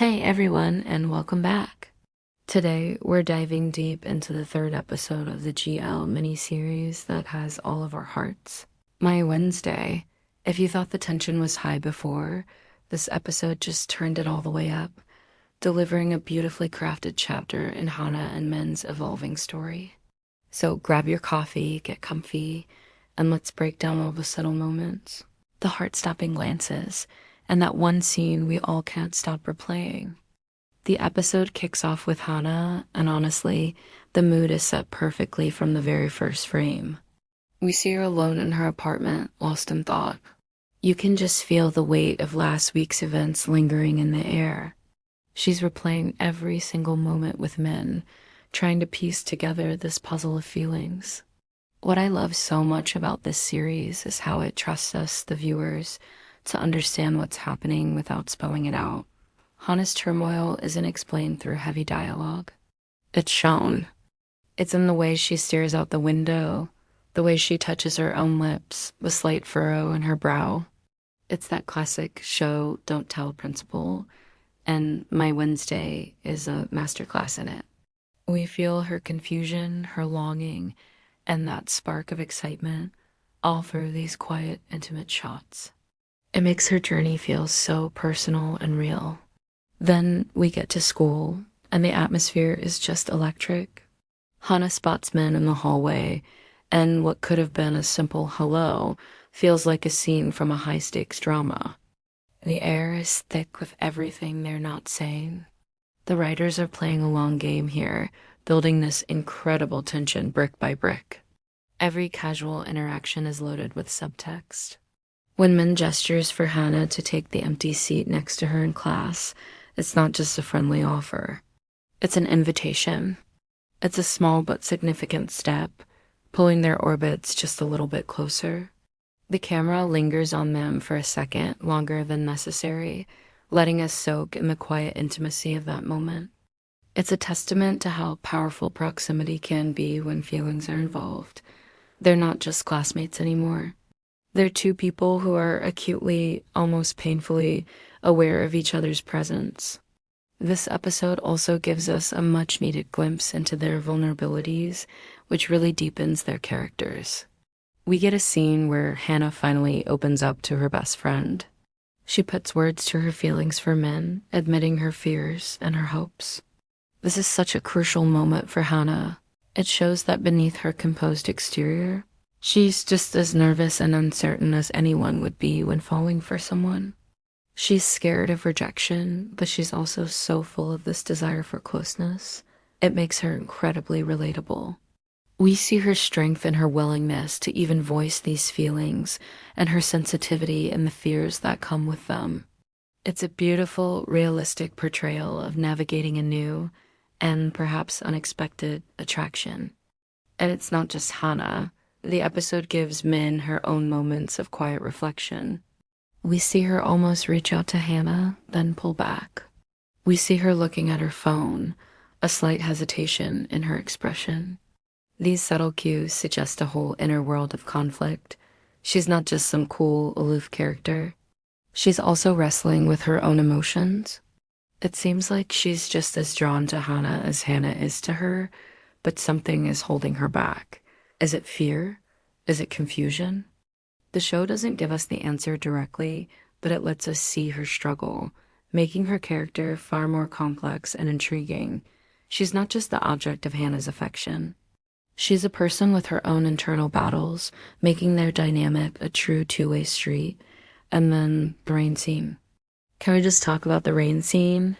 Hey everyone, and welcome back. Today, we're diving deep into the third episode of the GL miniseries that has all of our hearts. My Wednesday. If you thought the tension was high before, this episode just turned it all the way up, delivering a beautifully crafted chapter in Hana and Min's evolving story. So grab your coffee, get comfy, and let's break down all the subtle moments, the heart-stopping glances, and that one scene we all can't stop replaying. The episode kicks off with Hana, and honestly, the mood is set perfectly from the very first frame. We see her alone in her apartment, lost in thought. You can just feel the weight of last week's events lingering in the air. She's replaying every single moment with Min, trying to piece together this puzzle of feelings. What I love so much about this series is how it trusts us, the viewers, to understand what's happening without spelling it out. Hana's turmoil isn't explained through heavy dialogue. It's shown. It's in the way she stares out the window, the way she touches her own lips, the slight furrow in her brow. It's that classic show, don't tell principle, and My Wednesday is a masterclass in it. We feel her confusion, her longing, and that spark of excitement, all through these quiet, intimate shots. It makes her journey feel so personal and real. Then we get to school, and the atmosphere is just electric. Hana spots Min in the hallway, and what could have been a simple hello feels like a scene from a high-stakes drama. The air is thick with everything they're not saying. The writers are playing a long game here, building this incredible tension brick by brick. Every casual interaction is loaded with subtext. When Min gestures for Hana to take the empty seat next to her in class, it's not just a friendly offer. It's an invitation. It's a small but significant step, pulling their orbits just a little bit closer. The camera lingers on them for a second, longer than necessary, letting us soak in the quiet intimacy of that moment. It's a testament to how powerful proximity can be when feelings are involved. They're not just classmates anymore. They're two people who are acutely, almost painfully, aware of each other's presence. This episode also gives us a much-needed glimpse into their vulnerabilities, which really deepens their characters. We get a scene where Hana finally opens up to her best friend. She puts words to her feelings for Min, admitting her fears and her hopes. This is such a crucial moment for Hana. It shows that beneath her composed exterior, she's just as nervous and uncertain as anyone would be when falling for someone. She's scared of rejection, but she's also so full of this desire for closeness. It makes her incredibly relatable. We see her strength and her willingness to even voice these feelings, and her sensitivity and the fears that come with them. It's a beautiful, realistic portrayal of navigating a new, and perhaps unexpected, attraction. And it's not just Hana. The episode gives Min her own moments of quiet reflection. We see her almost reach out to Hana, then pull back. We see her looking at her phone, a slight hesitation in her expression. These subtle cues suggest a whole inner world of conflict. She's not just some cool, aloof character. She's also wrestling with her own emotions. It seems like she's just as drawn to Hana as Hana is to her, but something is holding her back. Is it fear? Is it confusion? The show doesn't give us the answer directly, but it lets us see her struggle, making her character far more complex and intriguing. She's not just the object of Hana's affection. She's a person with her own internal battles, making their dynamic a true two-way street. And then the rain scene. Can we just talk about the rain scene?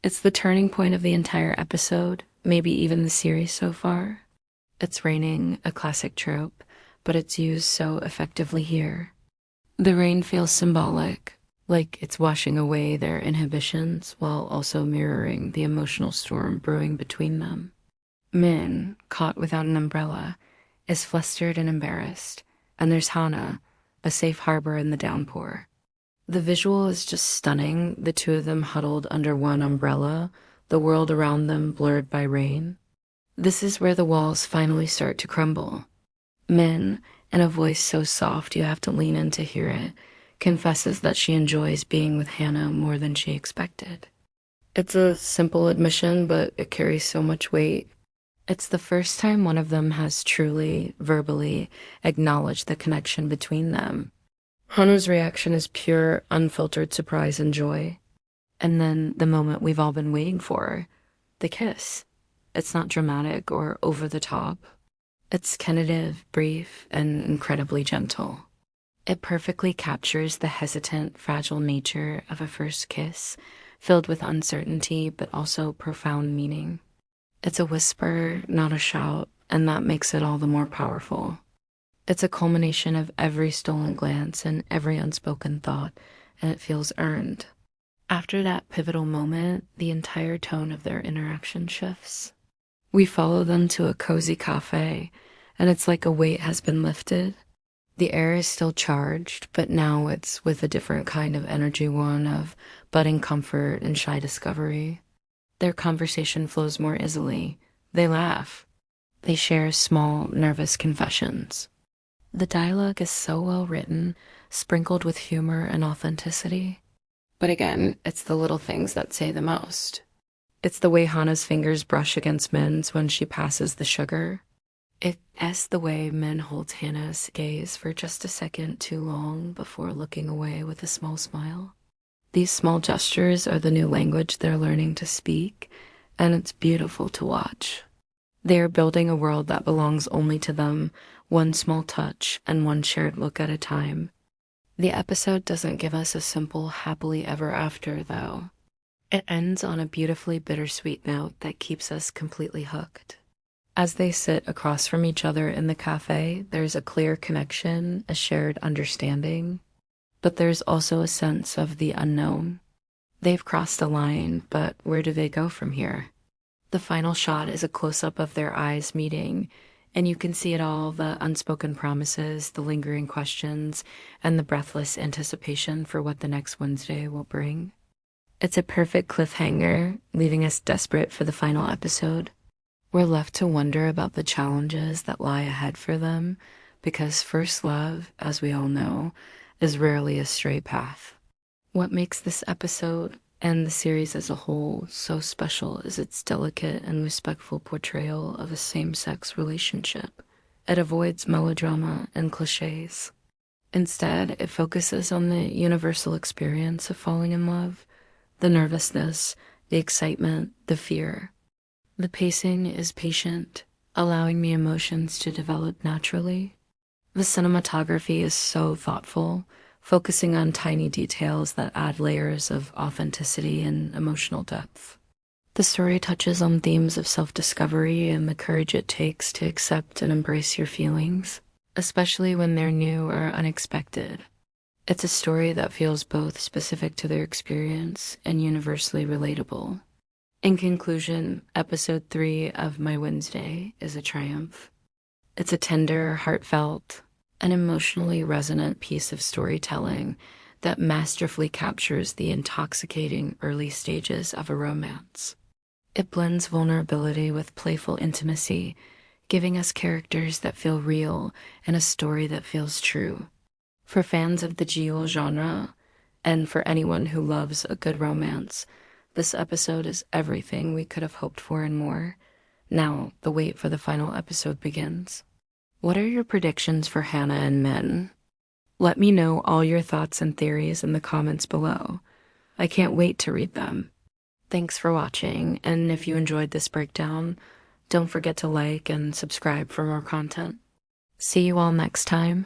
It's the turning point of the entire episode, maybe even the series so far. It's raining, a classic trope, but it's used so effectively here. The rain feels symbolic, like it's washing away their inhibitions while also mirroring the emotional storm brewing between them. Min, caught without an umbrella, is flustered and embarrassed, and there's Hana, a safe harbor in the downpour. The visual is just stunning, the two of them huddled under one umbrella, the world around them blurred by rain. This is where the walls finally start to crumble. Min, in a voice so soft you have to lean in to hear it, confesses that she enjoys being with Hana more than she expected. It's a simple admission, but it carries so much weight. It's the first time one of them has truly, verbally acknowledged the connection between them. Hana's reaction is pure, unfiltered surprise and joy. And then the moment we've all been waiting for, the kiss. It's not dramatic or over the top. It's tentative, brief, and incredibly gentle. It perfectly captures the hesitant, fragile nature of a first kiss, filled with uncertainty but also profound meaning. It's a whisper, not a shout, and that makes it all the more powerful. It's a culmination of every stolen glance and every unspoken thought, and it feels earned. After that pivotal moment, the entire tone of their interaction shifts. We follow them to a cozy cafe, and it's like a weight has been lifted. The air is still charged, but now it's with a different kind of energy, one of budding comfort and shy discovery. Their conversation flows more easily. They laugh. They share small, nervous confessions. The dialogue is so well written, sprinkled with humor and authenticity. But again, it's the little things that say the most. It's the way Hana's fingers brush against Min's when she passes the sugar. It's the way Min holds Hana's gaze for just a second too long before looking away with a small smile. These small gestures are the new language they're learning to speak, and it's beautiful to watch. They are building a world that belongs only to them, one small touch and one shared look at a time. The episode doesn't give us a simple happily ever after, though. It ends on a beautifully bittersweet note that keeps us completely hooked. As they sit across from each other in the cafe, there's a clear connection, a shared understanding. But there's also a sense of the unknown. They've crossed a line, but where do they go from here? The final shot is a close-up of their eyes meeting, and you can see it all, the unspoken promises, the lingering questions, and the breathless anticipation for what the next Wednesday will bring. It's a perfect cliffhanger, leaving us desperate for the final episode. We're left to wonder about the challenges that lie ahead for them, because first love, as we all know, is rarely a straight path. What makes this episode and the series as a whole so special is its delicate and respectful portrayal of a same-sex relationship. It avoids melodrama and cliches. Instead, it focuses on the universal experience of falling in love, the nervousness, the excitement, the fear. The pacing is patient, allowing the emotions to develop naturally. The cinematography is so thoughtful, focusing on tiny details that add layers of authenticity and emotional depth. The story touches on themes of self-discovery and the courage it takes to accept and embrace your feelings, especially when they're new or unexpected. It's a story that feels both specific to their experience and universally relatable. In conclusion, episode 3 of My Wednesday is a triumph. It's a tender, heartfelt, and emotionally resonant piece of storytelling that masterfully captures the intoxicating early stages of a romance. It blends vulnerability with playful intimacy, giving us characters that feel real and a story that feels true. For fans of the GL genre, and for anyone who loves a good romance, this episode is everything we could have hoped for and more. Now, the wait for the final episode begins. What are your predictions for Hana and Min? Let me know all your thoughts and theories in the comments below. I can't wait to read them. Thanks for watching, and if you enjoyed this breakdown, don't forget to like and subscribe for more content. See you all next time.